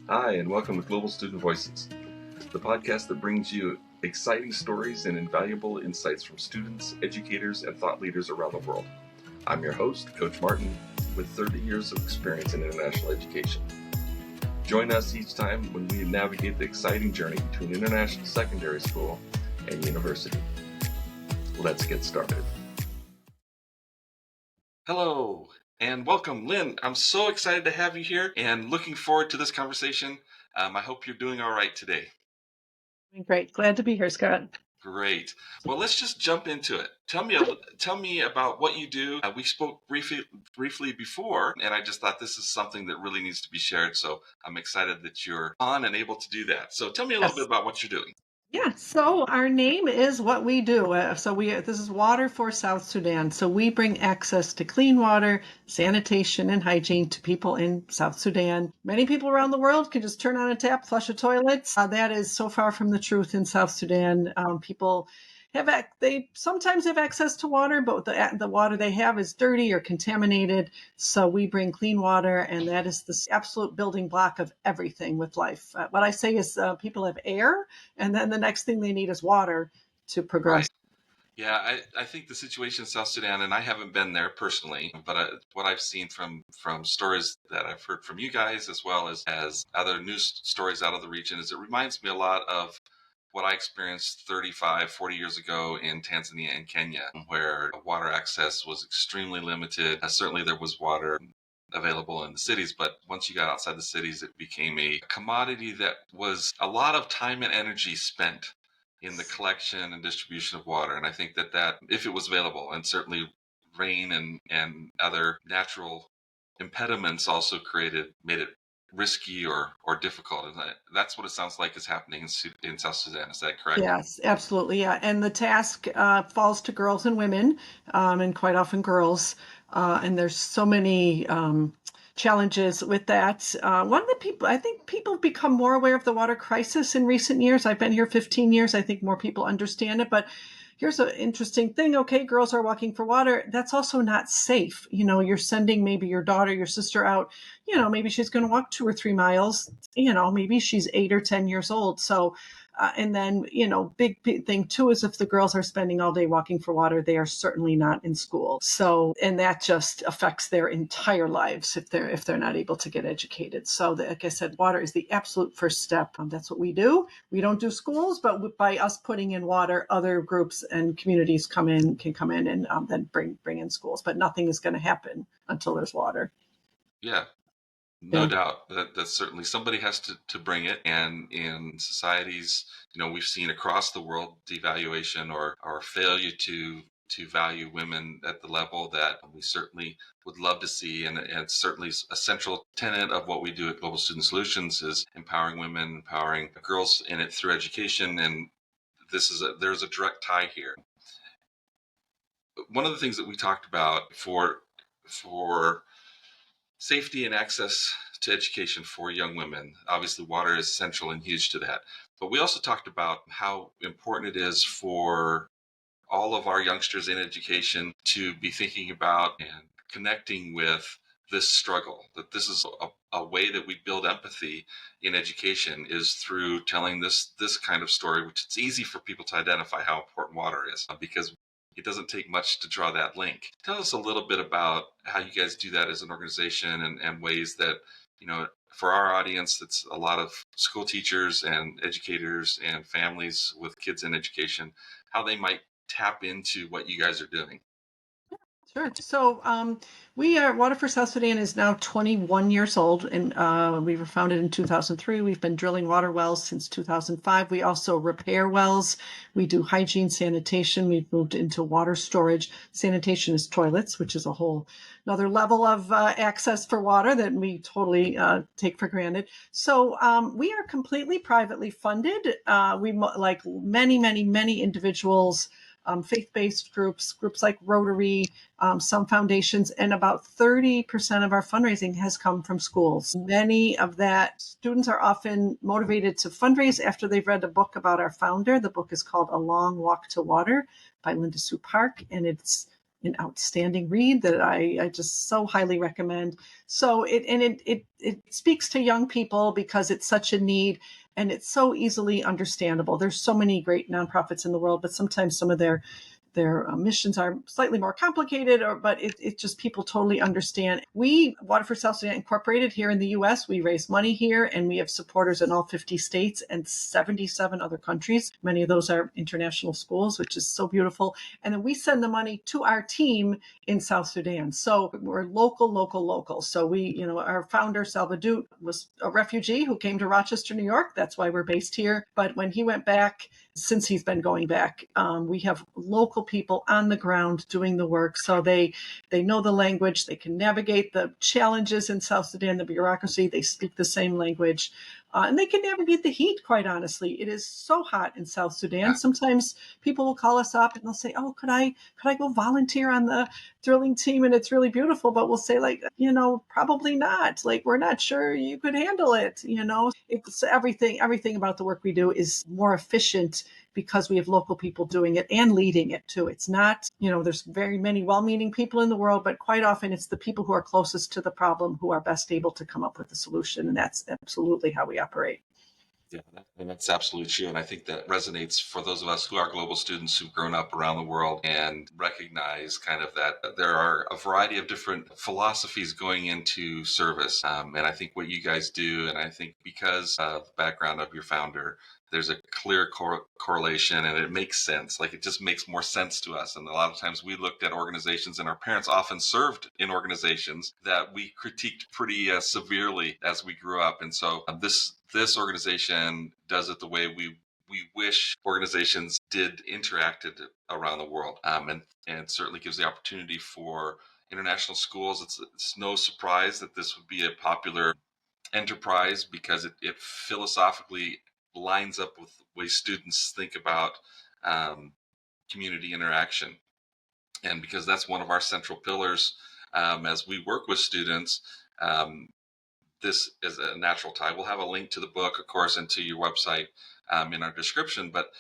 Hi, and welcome to Global Student Voices, the podcast that brings you exciting stories and invaluable insights from students, educators, and thought leaders around the world. I'm your host, Coach Martin, with 30 years of experience in international education. Join us each time when we navigate the exciting journey between international secondary school and university. Let's get started. Hello, and welcome, Lynn. I'm so excited to have you here and looking forward to this conversation. I hope you're doing all right today. Great. Glad to be here, Scott. Great. Well, let's just jump into it. Tell me about what you do. We spoke briefly before, and I just thought this is something that really needs to be shared. So I'm excited that you're on and able to do that. So tell me a little bit about what you're doing. Yeah, so our name is what we do. This is Water for South Sudan. So we bring access to clean water, sanitation, and hygiene to people in South Sudan. Many people around the world can just turn on a tap, flush a toilet. That is so far from the truth in South Sudan. People they sometimes have access to water, but the water they have is dirty or contaminated. So we bring clean water, and that is the absolute building block of everything with life. What I say is people have air, and then the next thing they need is water to progress. Right. Yeah, I think the situation in South Sudan, and I haven't been there personally, but what I've seen from stories that I've heard from you guys, as well as other news stories out of the region, is it reminds me a lot of what I experienced 35, 40 years ago in Tanzania and Kenya, where water access was extremely limited. Certainly there was water available in the cities, but once you got outside the cities, it became a commodity that was a lot of time and energy spent in the collection and distribution of water. And I think that if it was available, and certainly rain and other natural impediments also made it risky or difficult. And that's what it sounds like is happening in South Sudan. Is that correct? Yes, absolutely. Yeah. And the task falls to girls and women, and quite often girls. And there's so many challenges with that. I think people have become more aware of the water crisis in recent years. I've been here 15 years. I think more people understand it. But here's an interesting thing. Okay, girls are walking for water. That's also not safe. You're sending maybe your daughter, your sister out, maybe she's going to walk 2 or 3 miles, maybe she's 8 or 10 years old. So, and then, big thing too is if the girls are spending all day walking for water, they are certainly not in school. So, and that just affects their entire lives if they're not able to get educated. So, like I said, water is the absolute first step. That's what we do. We don't do schools, but by us putting in water, other groups and communities can come in and then bring in schools. But nothing is going to happen until there's water. Yeah. No doubt that certainly somebody has to bring it. And in societies, we've seen across the world devaluation or failure to value women at the level that we certainly would love to see. And it's certainly a central tenet of what we do at Global Student Solutions is empowering women, empowering girls in it through education. And there's a direct tie here. One of the things that we talked about for safety and access to education for young women. Obviously, water is central and huge to that. But we also talked about how important it is for all of our youngsters in education to be thinking about and connecting with this struggle, that this is a way that we build empathy in education is through telling this kind of story, which it's easy for people to identify how important water is because it doesn't take much to draw that link. Tell us a little bit about how you guys do that as an organization and ways that, for our audience, it's a lot of school teachers and educators and families with kids in education, how they might tap into what you guys are doing. Sure. So Water for South Sudan is now 21 years old, and we were founded in 2003. We've been drilling water wells since 2005. We also repair wells. We do hygiene, sanitation. We've moved into water storage. Sanitation is toilets, which is a whole another level of access for water that we totally take for granted. So we are completely privately funded. We, like many individuals, faith-based groups like Rotary, some foundations, and about 30% of our fundraising has come from schools. Many of that students are often motivated to fundraise after they've read a book about our founder. The book is called A Long Walk to Water by Linda Sue Park, and it's an outstanding read that I just so highly recommend. So it speaks to young people because it's such a need and it's so easily understandable. There's so many great nonprofits in the world, but sometimes some of their missions are slightly more complicated, but it just people totally understand. We, Water for South Sudan Incorporated here in the U.S., we raise money here, and we have supporters in all 50 states and 77 other countries. Many of those are international schools, which is so beautiful. And then we send the money to our team in South Sudan. So we're local. So our founder, Salva Dut, was a refugee who came to Rochester, New York. That's why we're based here. But when he went back, since he's been going back, we have local people on the ground doing the work. So they know the language, they can navigate the challenges in South Sudan, the bureaucracy, they speak the same language. And they can navigate the heat, quite honestly. It is so hot in South Sudan. Sometimes people will call us up and they'll say, oh, could I go volunteer on the drilling team? And it's really beautiful. But we'll say, probably not. We're not sure you could handle it. It's everything about the work we do is more efficient because we have local people doing it and leading it too. It's not, there's very many well-meaning people in the world, but quite often it's the people who are closest to the problem who are best able to come up with the solution. And that's absolutely how we operate. Yeah, and that's absolutely true. And I think that resonates for those of us who are global students who've grown up around the world and recognize kind of that there are a variety of different philosophies going into service. And I think what you guys do, and I think because of the background of your founder, there's a clear correlation and it makes sense. It just makes more sense to us. And a lot of times we looked at organizations, and our parents often served in organizations that we critiqued pretty severely as we grew up. And so this organization does it the way we wish organizations did interacted around the world. And certainly gives the opportunity for international schools. It's no surprise that this would be a popular enterprise because it philosophically lines up with the way students think about community interaction. And because that's one of our central pillars as we work with students, this is a natural tie. We'll have a link to the book, of course, and to your website in our description. But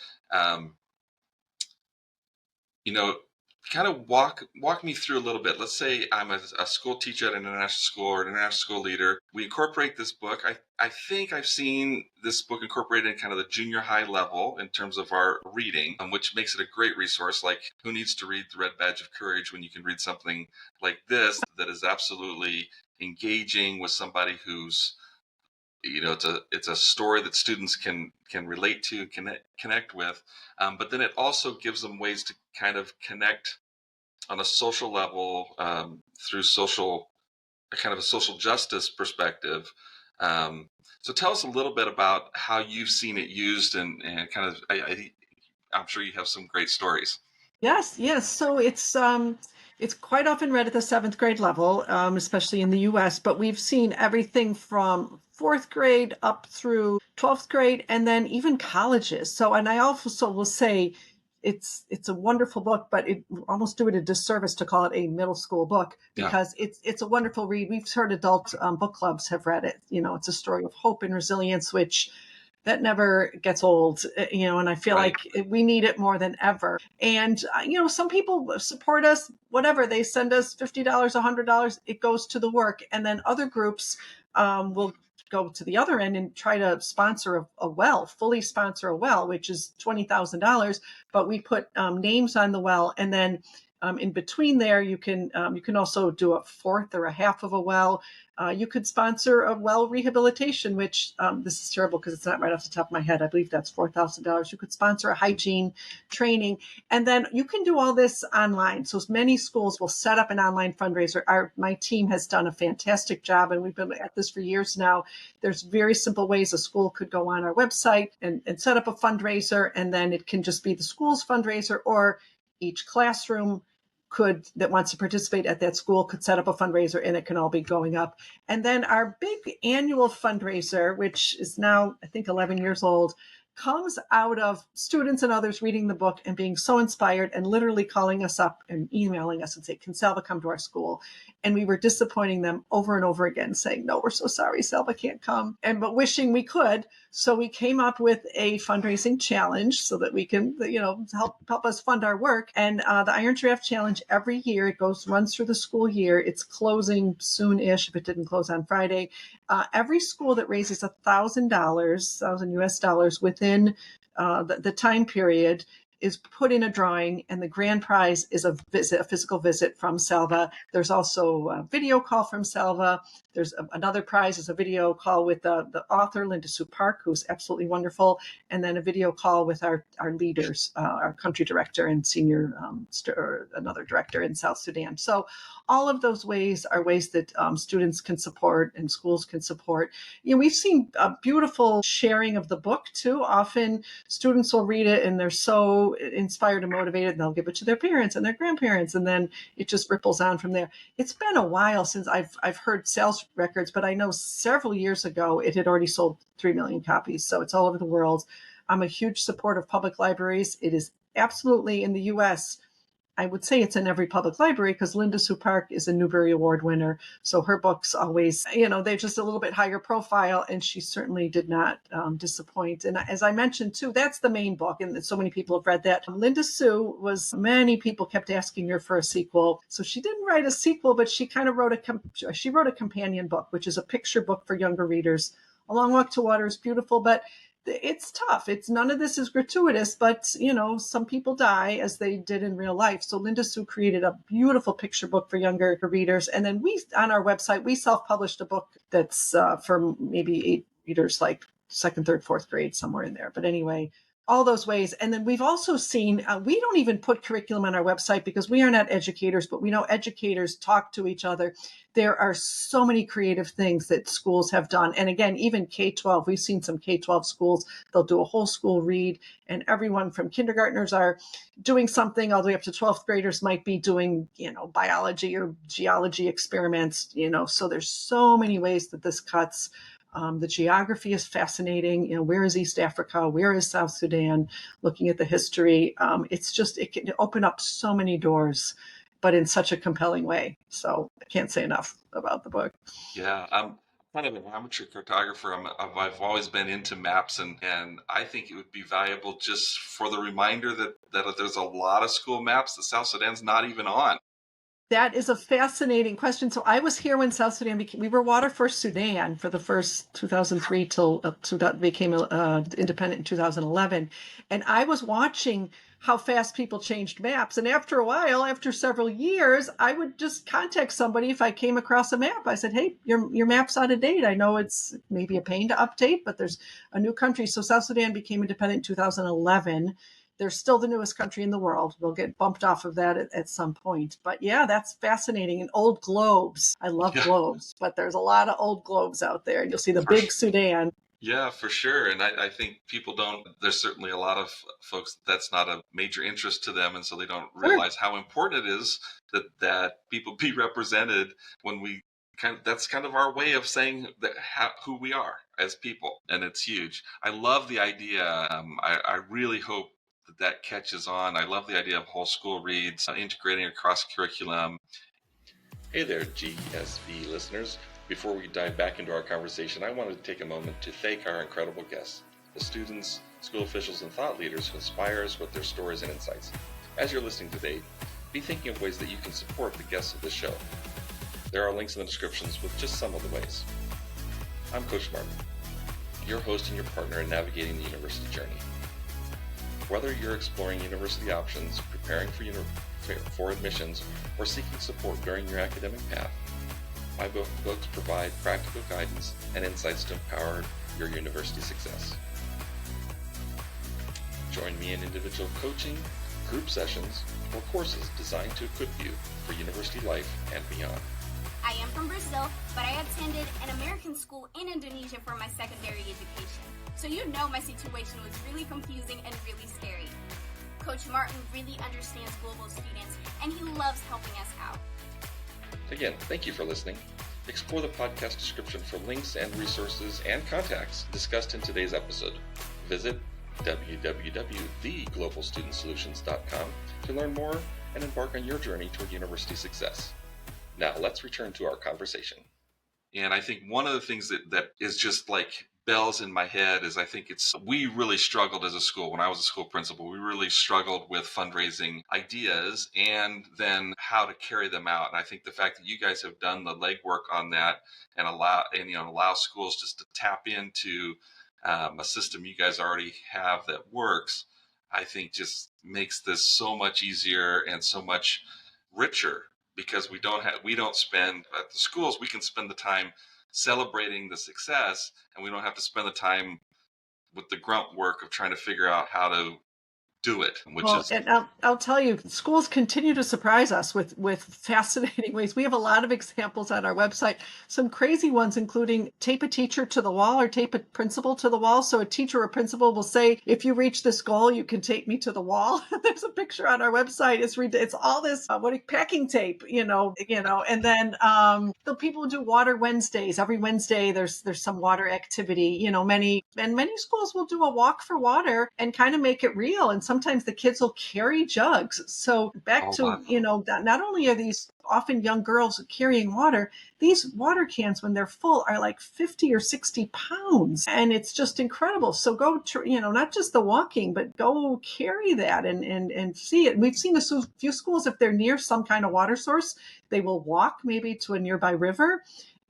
kind of walk me through a little bit. Let's say I'm a school teacher at an international school or an international school leader. We incorporate this book. I think I've seen this book incorporated in kind of the junior high level in terms of our reading, which makes it a great resource. Who needs to read The Red Badge of Courage when you can read something like this that is absolutely engaging with somebody who's, it's a story that students can relate to, connect with, but then it also gives them ways to kind of connect on a social level through a social justice perspective. So tell us a little bit about how you've seen it used, and kind of I'm sure you have some great stories. Yes. So it's quite often read at the 7th grade level, especially in the U.S. But we've seen everything from 4th grade up through 12th grade, and then even colleges. So, and I also will say, it's a wonderful book, but it almost do it a disservice to call it a middle school book because it's a wonderful read. We've heard adult book clubs have read it. It's a story of hope and resilience, which that never gets old, and I feel like we need it more than ever. And, some people support us, whatever, they send us $50, $100, it goes to the work. And then other groups will go to the other end and try to sponsor fully sponsor a well, which is $20,000. But we put names on the well, and then in between there, you can also do a fourth or a half of a well. You could sponsor a well rehabilitation, which this is terrible because it's not right off the top of my head. I believe that's $4,000. You could sponsor a hygiene training, and then you can do all this online. So many schools will set up an online fundraiser. My team has done a fantastic job, and we've been at this for years now. There's very simple ways a school could go on our website and set up a fundraiser, and then it can just be the school's fundraiser, or each classroom that wants to participate at that school could set up a fundraiser, and it can all be going up. And then our big annual fundraiser, which is now, I think, 11 years old, comes out of students and others reading the book and being so inspired and literally calling us up and emailing us and say, can Salva come to our school? And we were disappointing them over and over again, saying, no, we're so sorry, Salva can't come, but wishing we could. So we came up with a fundraising challenge so that we can, help us fund our work. And the Iron Giraffe Challenge, every year, it runs through the school year. It's closing soon-ish if it didn't close on Friday. Every school that raises $1,000, $1,000 within the time period is put in a drawing, and the grand prize is a physical visit from Salva. There's also a video call from Salva. There's another prize is a video call with the author, Linda Sue Park, who's absolutely wonderful, and then a video call with our leaders, our country director and senior another director in South Sudan. So all of those ways are ways that students can support and schools can support. We've seen a beautiful sharing of the book too. Often students will read it and they're so inspired and motivated, and they'll give it to their parents and their grandparents, and then it just ripples on from there. It's been a while since I've heard sales records, but I know several years ago it had already sold 3 million copies. So it's all over the world. I'm a huge supporter of public libraries. It is absolutely in the US. I would say it's in every public library because Linda Sue Park is a Newbery Award winner. So her books always, they're just a little bit higher profile, and she certainly did not disappoint. And as I mentioned too, that's the main book, and so many people have read that. Linda Sue many people kept asking her for a sequel. So she didn't write a sequel, but she kind of wrote a companion book, which is a picture book for younger readers. A Long Walk to Water is beautiful, but it's tough. None of this is gratuitous, but some people die as they did in real life. So Linda Sue created a beautiful picture book for younger readers. And then on our website, we self-published a book that's for maybe 8 readers, like second, third, fourth grade, somewhere in there. But anyway, all those ways. And then we've also seen, we don't even put curriculum on our website because we are not educators, but we know educators talk to each other. There are so many creative things that schools have done. And again, even K-12, we've seen some K-12 schools, they'll do a whole school read, and everyone from kindergartners are doing something all the way up to 12th graders might be doing, biology or geology experiments, so there's so many ways that this cuts. The geography is fascinating. Where is East Africa? Where is South Sudan? Looking at the history, it can open up so many doors, but in such a compelling way. So I can't say enough about the book. Yeah, I'm kind of an amateur cartographer. I've always been into maps, and I think it would be valuable just for the reminder that there's a lot of school maps that South Sudan's not even on. That is a fascinating question. So I was here when South Sudan we were Water First Sudan for the first 2003 till Sudan became independent in 2011. And I was watching how fast people changed maps. And after a while, after several years, I would just contact somebody if I came across a map. I said, hey, your map's out of date. I know it's maybe a pain to update, but there's a new country. So South Sudan became independent in 2011. They're still the newest country in the world. We'll get bumped off of that at some point. But yeah, that's fascinating. And old globes. I love globes, but there's a lot of old globes out there. And you'll see the big Sudan. Yeah, for sure. And I think people there's certainly a lot of folks that's not a major interest to them. And so they don't realize how important it is that people be represented when that's kind of our way of saying who we are as people. And it's huge. I love the idea. I really hope that catches on. I love the idea of whole school reads, integrating across curriculum. Hey there, GSV listeners. Before we dive back into our conversation, I wanted to take a moment to thank our incredible guests, the students, school officials, and thought leaders who inspire us with their stories and insights. As you're listening today, be thinking of ways that you can support the guests of this show. There are links in the descriptions with just some of the ways. I'm Coach Martin, your host and your partner in navigating the university journey. Whether you're exploring university options, preparing for admissions, or seeking support during your academic path, my books provide practical guidance and insights to empower your university success. Join me in individual coaching, group sessions, or courses designed to equip you for university life and beyond. I am from Brazil, but I attended an American school in Indonesia for my secondary education. So my situation was really confusing and really scary. Coach Martin really understands global students, and he loves helping us out. Again, thank you for listening. Explore the podcast description for links and resources and contacts discussed in today's episode. Visit www.theglobalstudentsolutions.com to learn more and embark on your journey toward university success. Now let's return to our conversation. And I think one of the things that is just like bells in my head is we really struggled as a school. When I was a school principal, we really struggled with fundraising ideas and then how to carry them out. And I think the fact that you guys have done the legwork on that and allow schools just to tap into a system you guys already have that works, I think just makes this so much easier and so much richer, because we don't spend at the schools. We can spend the time celebrating the success, and we don't have to spend the time with the grunt work of trying to figure out how to do it, which Well, is and I'll tell you, schools continue to surprise us with fascinating ways. We have a lot of examples on our website, some crazy ones, including tape a teacher to the wall or tape a principal to the wall. So a teacher or principal will say, if you reach this goal, you can tape me to the wall. There's a picture on our website. It's all this packing tape, and then the people do water Wednesdays. Every Wednesday there's some water activity. Many schools will do a walk for water and kind of make it real. And sometimes the kids will carry jugs. So back to, not only are these often young girls carrying water, these water cans, when they're full, are like 50 or 60 pounds. And it's just incredible. So go, not just the walking, but go carry that and see it. And we've seen a few schools, if they're near some kind of water source, they will walk maybe to a nearby river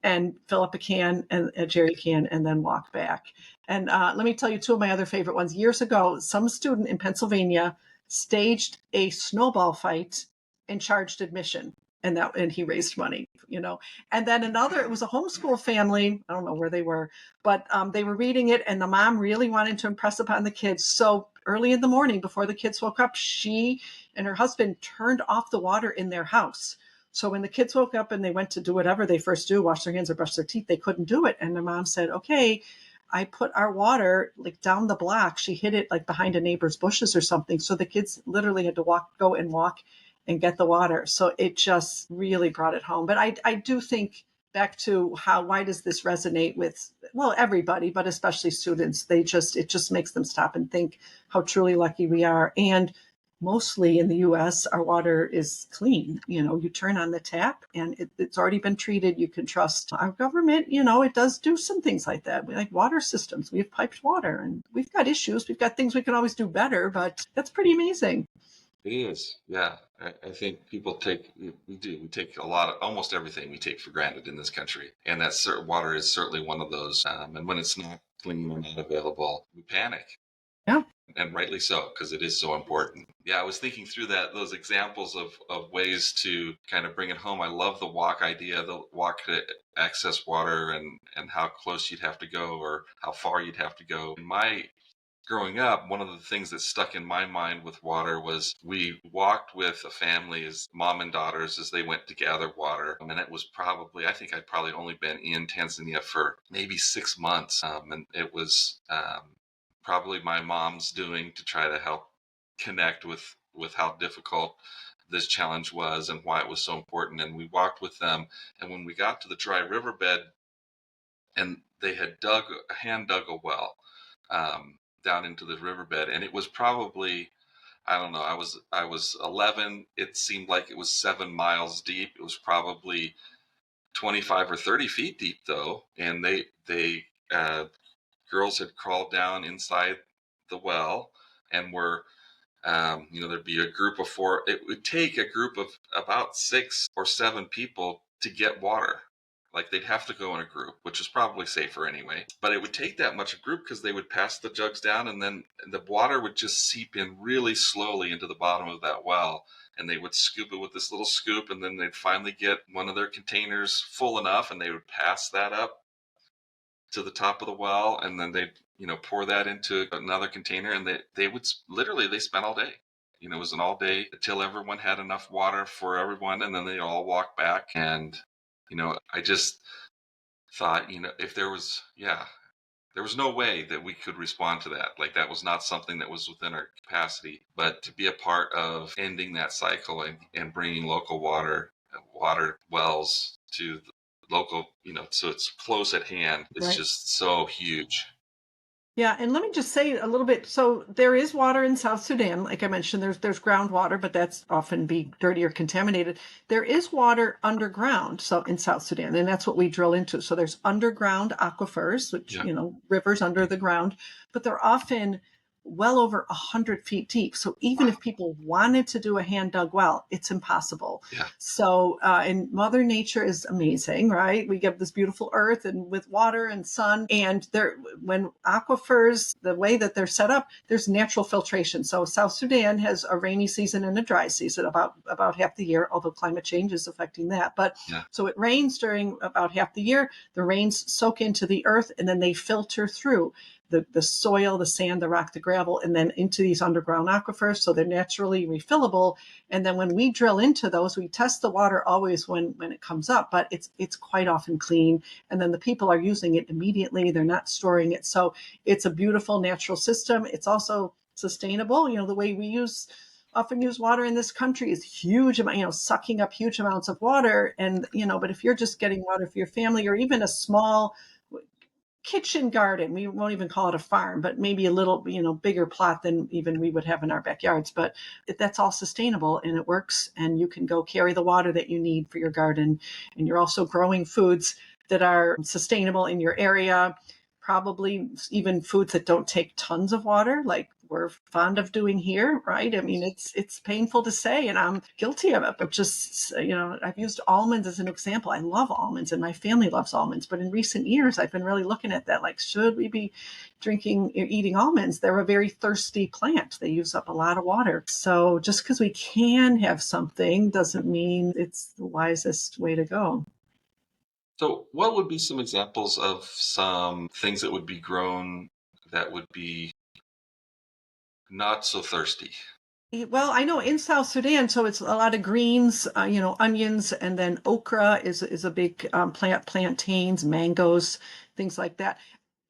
and fill up a jerry can, and then walk back. And let me tell you two of my other favorite ones. Years ago, some student in Pennsylvania staged a snowball fight and charged admission. And he raised money, And then it was a homeschool family. I don't know where they were, but they were reading it, and the mom really wanted to impress upon the kids. So early in the morning, before the kids woke up, she and her husband turned off the water in their house. So when the kids woke up and they went to do whatever they first do, wash their hands or brush their teeth, they couldn't do it. And the mom said, okay, I put our water like down the block. She hid it like behind a neighbor's bushes or something. So the kids literally had to go and get the water. So it just really brought it home. But I do think back to why does this resonate with, everybody, but especially students. It just makes them stop and think how truly lucky we are. And mostly in the US, our water is clean. You turn on the tap and it's already been treated. You can trust our government. It does do some things like that. We like water systems. We have piped water, and we've got issues. We've got things we can always do better, but that's pretty amazing. It is. Yeah. I think we take almost everything we take for granted in this country. And water is certainly one of those. And when it's not clean or not available, we panic. Yeah. And rightly so, because it is so important. Yeah, I was thinking through those examples of ways to kind of bring it home. I love the walk idea, the walk to access water, and how close you'd have to go or how far you'd have to go. Growing up, one of the things that stuck in my mind with water was we walked with a family as mom and daughters as they went to gather water. And it was I think I'd probably only been in Tanzania for maybe 6 months. And it was probably my mom's doing to try to help connect with how difficult this challenge was and why it was so important. And we walked with them. And when we got to the dry riverbed, and they had hand dug a well down into the riverbed, and it was probably, I don't know, I was 11. It seemed like it was 7 miles deep. It was probably 25 or 30 feet deep though. And they girls had crawled down inside the well and were, there'd be a group of 4. It would take a group of about 6 or 7 people to get water. Like they'd have to go in a group, which is probably safer anyway. But it would take that much a group because they would pass the jugs down, and then the water would just seep in really slowly into the bottom of that well. And they would scoop it with this little scoop, and then they'd finally get one of their containers full enough, and they would pass that up to the top of the well, and then they'd pour that into another container, and they would literally, they spent all day. It was an all day until everyone had enough water for everyone, and then they all walked back. And I just thought, if there was no way that we could respond to that. Like that was not something that was within our capacity. But to be a part of ending that cycle and bringing local water wells to the local, so it's close at hand, it's Right. just so huge. Yeah, and let me just say a little bit. So there is water in South Sudan. Like I mentioned, there's groundwater, but that's often be dirty or contaminated. There is water underground, so in South Sudan, and that's what we drill into. So there's underground aquifers, which, Yeah. rivers under the ground, but they're often well over 100 feet deep. So even if people wanted to do a hand dug well, it's impossible. Yeah. So, and Mother Nature is amazing, right? We get this beautiful earth and with water and sun, and there, when aquifers, the way that they're set up, there's natural filtration. So South Sudan has a rainy season and a dry season about half the year, although climate change is affecting that. But Yeah. so it rains during about half the year. The rains soak into the earth and then they filter through the soil, the sand, the rock, the gravel, and then into these underground aquifers. So they're naturally refillable. And then when we drill into those, we test the water always when it comes up, but it's quite often clean. And then the people are using it immediately. They're not storing it. So it's a beautiful natural system. It's also sustainable. The way we often use water in this country is huge amount, sucking up huge amounts of water. And, but if you're just getting water for your family or even a small kitchen garden, we won't even call it a farm, but maybe a little, bigger plot than even we would have in our backyards. But that's all sustainable and it works. And you can go carry the water that you need for your garden. And you're also growing foods that are sustainable in your area, probably even foods that don't take tons of water, like we're fond of doing here, right? I mean, it's painful to say, and I'm guilty of it, but just, I've used almonds as an example. I love almonds and my family loves almonds, but in recent years, I've been really looking at that, like, should we be eating almonds? They're a very thirsty plant. They use up a lot of water. So just because we can have something doesn't mean it's the wisest way to go. So what would be some examples of some things that would be grown that would be not so thirsty? Well, I know in South Sudan, so it's a lot of greens, onions, and then okra is a big plant, plantains, mangoes, things like that.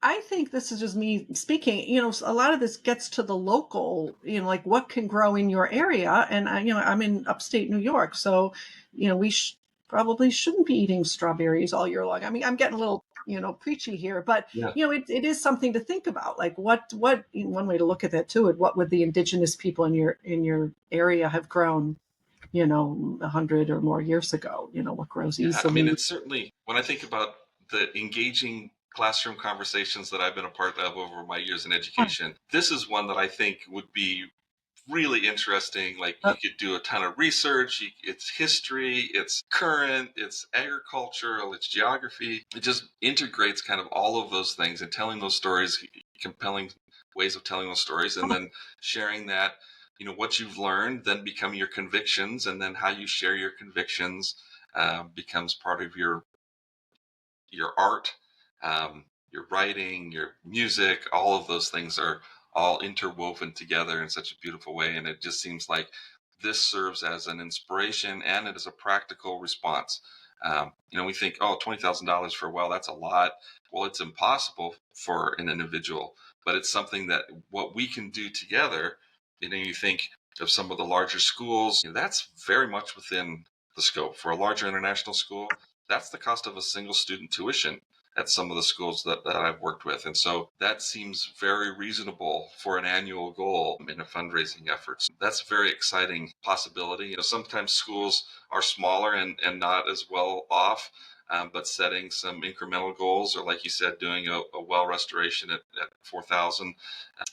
I think this is just me speaking, a lot of this gets to the local, like what can grow in your area. And I'm in upstate New York, so, we probably shouldn't be eating strawberries all year long. I mean, I'm getting a little, preachy here, but Yeah. it is something to think about. Like what one way to look at that too, and what would the indigenous people in your area have grown, 100 or more years ago? What grows Yeah, I mean, easily. it's certainly, when I think about the engaging classroom conversations that I've been a part of over my years in education, this is one that I think would be really interesting. Like, you could do a ton of research. It's history, it's current, it's agricultural, it's geography. It just integrates kind of all of those things and telling those stories, compelling ways of telling those stories, and then sharing that, what you've learned, then become your convictions, and then how you share your convictions becomes part of your art, your writing, your music. All of those things are all interwoven together in such a beautiful way, and it just seems like this serves as an inspiration and it is a practical response. We think, oh, $20,000 for a well, that's a lot. Well, it's impossible for an individual, but it's something that what we can do together. You think of some of the larger schools, that's very much within the scope. For a larger international school, that's the cost of a single student tuition at some of the schools that I've worked with. And so that seems very reasonable for an annual goal in a fundraising effort. So that's a very exciting possibility. Sometimes schools are smaller and not as well off, but setting some incremental goals, or like you said, doing a well restoration at 4,000,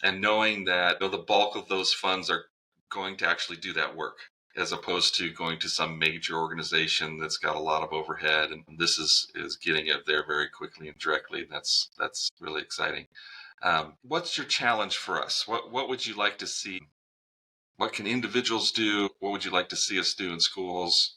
and knowing that the bulk of those funds are going to actually do that work, as opposed to going to some major organization that's got a lot of overhead, and this is getting it there very quickly and directly. That's really exciting. What's your challenge for us? What would you like to see? What can individuals do? What would you like to see us do in schools?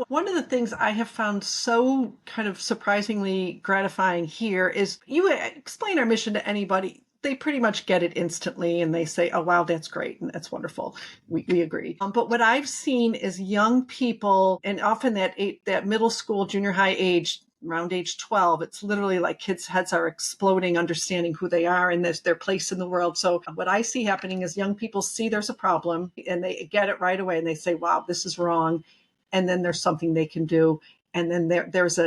One of the things I have found so kind of surprisingly gratifying here is you explain our mission to anybody, they pretty much get it instantly and they say, oh, wow, that's great. And that's wonderful. We agree. But what I've seen is young people, and often that middle school, junior high age, around age 12, it's literally like kids' heads are exploding, understanding who they are and their place in the world. So what I see happening is young people see there's a problem and they get it right away and they say, wow, this is wrong. And then there's something they can do. And then there is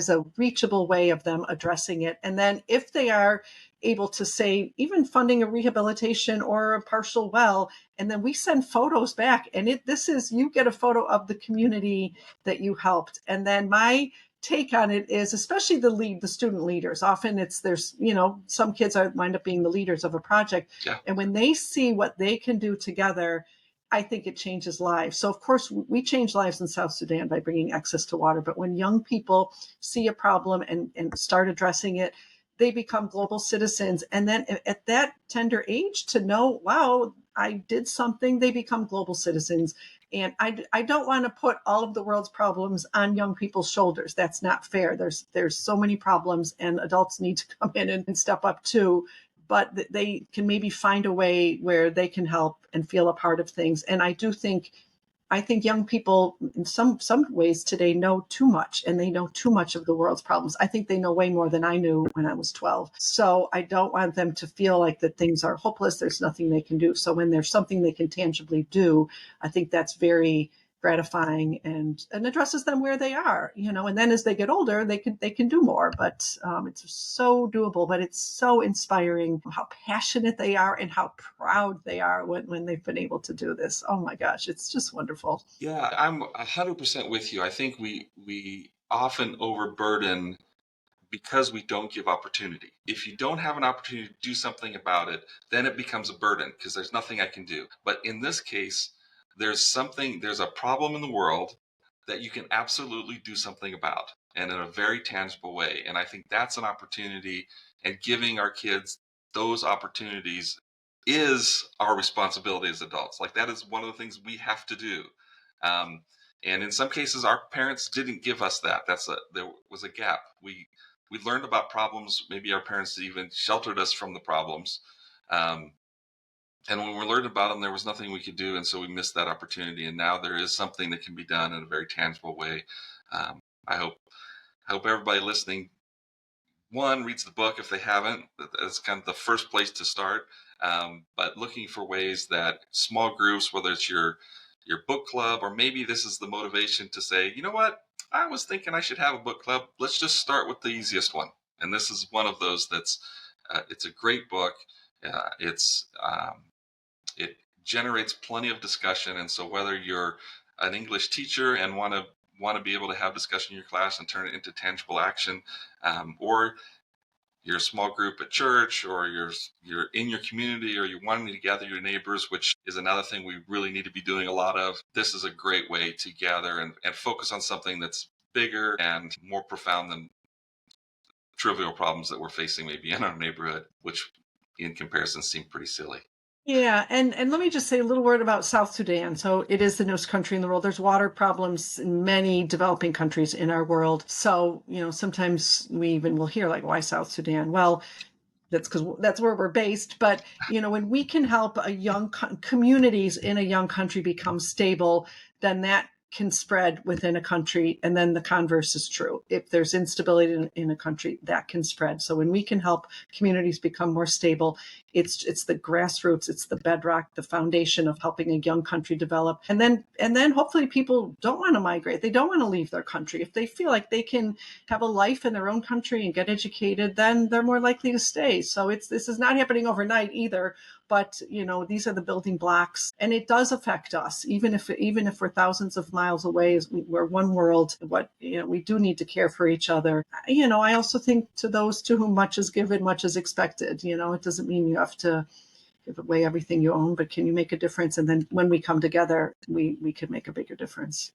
a reachable way of them addressing it. And then if they are able to say, even funding a rehabilitation or a partial well, and then we send photos back, and you get a photo of the community that you helped. And then my take on it is, especially the student leaders, often there's some kids wind up being the leaders of a project. Yeah. And when they see what they can do together, I think it changes lives. So of course we change lives in South Sudan by bringing access to water, but when young people see a problem and start addressing it, they become global citizens. And then at that tender age to know, wow, I did something, they become global citizens. And I don't want to put all of the world's problems on young people's shoulders. That's not fair. There's so many problems, and adults need to come in and step up too. But they can maybe find a way where they can help and feel a part of things. And I think young people in some ways today know too much, and they know too much of the world's problems. I think they know way more than I knew when I was 12. So I don't want them to feel like that things are hopeless. There's nothing they can do. So when there's something they can tangibly do, I think that's very gratifying and addresses them where they are, and then as they get older, they can do more, but it's so doable. But it's so inspiring how passionate they are and how proud they are when they've been able to do this. Oh my gosh, it's just wonderful. Yeah, I'm 100% with you. I think we often overburden because we don't give opportunity. If you don't have an opportunity to do something about it, then it becomes a burden because there's nothing I can do. But in this case, there's a problem in the world that you can absolutely do something about, and in a very tangible way. And I think that's an opportunity, and giving our kids those opportunities is our responsibility as adults. Like, that is one of the things we have to do. And in some cases, our parents didn't give us that. There was a gap. We learned about problems. Maybe our parents even sheltered us from the problems. And when we learned about them, there was nothing we could do. And so we missed that opportunity. And now there is something that can be done in a very tangible way. I hope everybody listening, one, reads the book if they haven't. That's kind of the first place to start. But looking for ways that small groups, whether it's your book club, or maybe this is the motivation to say, you know what, I was thinking I should have a book club. Let's just start with the easiest one. And this is one of those it's a great book. It generates plenty of discussion. And so whether you're an English teacher and want to be able to have discussion in your class and turn it into tangible action, or you're a small group at church, or you're in your community, or you're wanting to gather your neighbors, which is another thing we really need to be doing a lot of, this is a great way to gather and focus on something that's bigger and more profound than trivial problems that we're facing maybe in our neighborhood, which in comparison seem pretty silly. Yeah, and let me just say a little word about South Sudan. So it is the newest country in the world. There's water problems in many developing countries in our world. So, sometimes we even will hear like, why South Sudan? Well, that's because that's where we're based. But, when we can help a young communities in a young country become stable, then that can spread within a country. And then the converse is true. If there's instability in a country, that can spread. So when we can help communities become more stable, it's the grassroots, it's the bedrock, the foundation of helping a young country develop. And then hopefully people don't want to migrate. They don't want to leave their country. If they feel like they can have a life in their own country and get educated, then they're more likely to stay. So this is not happening overnight either. But, these are the building blocks, and it does affect us, even if we're thousands of miles away, we're one world. We do need to care for each other. I also think to those to whom much is given, much is expected. It doesn't mean you have to give away everything you own, but can you make a difference? And then when we come together, we can make a bigger difference.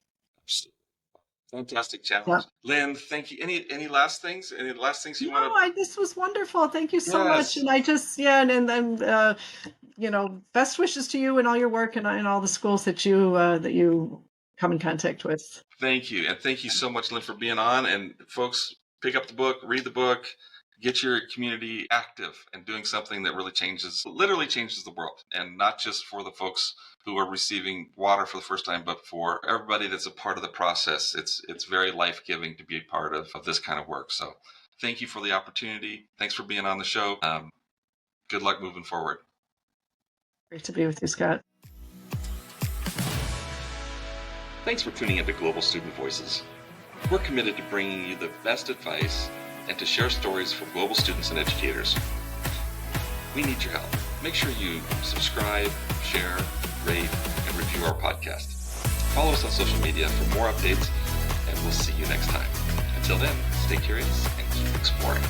Fantastic challenge. Yeah. Lynn, thank you. Any last things? Any last things you want to? This was wonderful. Thank you so Yes. much. And I just, and then, best wishes to you and all your work and all the schools that you come in contact with. Thank you. And thank you so much, Lynn, for being on. And folks, pick up the book, read the book, get your community active and doing something that literally changes the world. And not just for the folks who are receiving water for the first time, but for everybody that's a part of the process. It's very life-giving to be a part of this kind of work. So thank you for the opportunity. Thanks for being on the show. Good luck moving forward. Great to be with you, Scott. Thanks for tuning into Global Student Voices. We're committed to bringing you the best advice and to share stories for global students and educators. We need your help. Make sure you subscribe, share, rate, and review our podcast. Follow us on social media for more updates, and we'll see you next time. Until then, stay curious and keep exploring.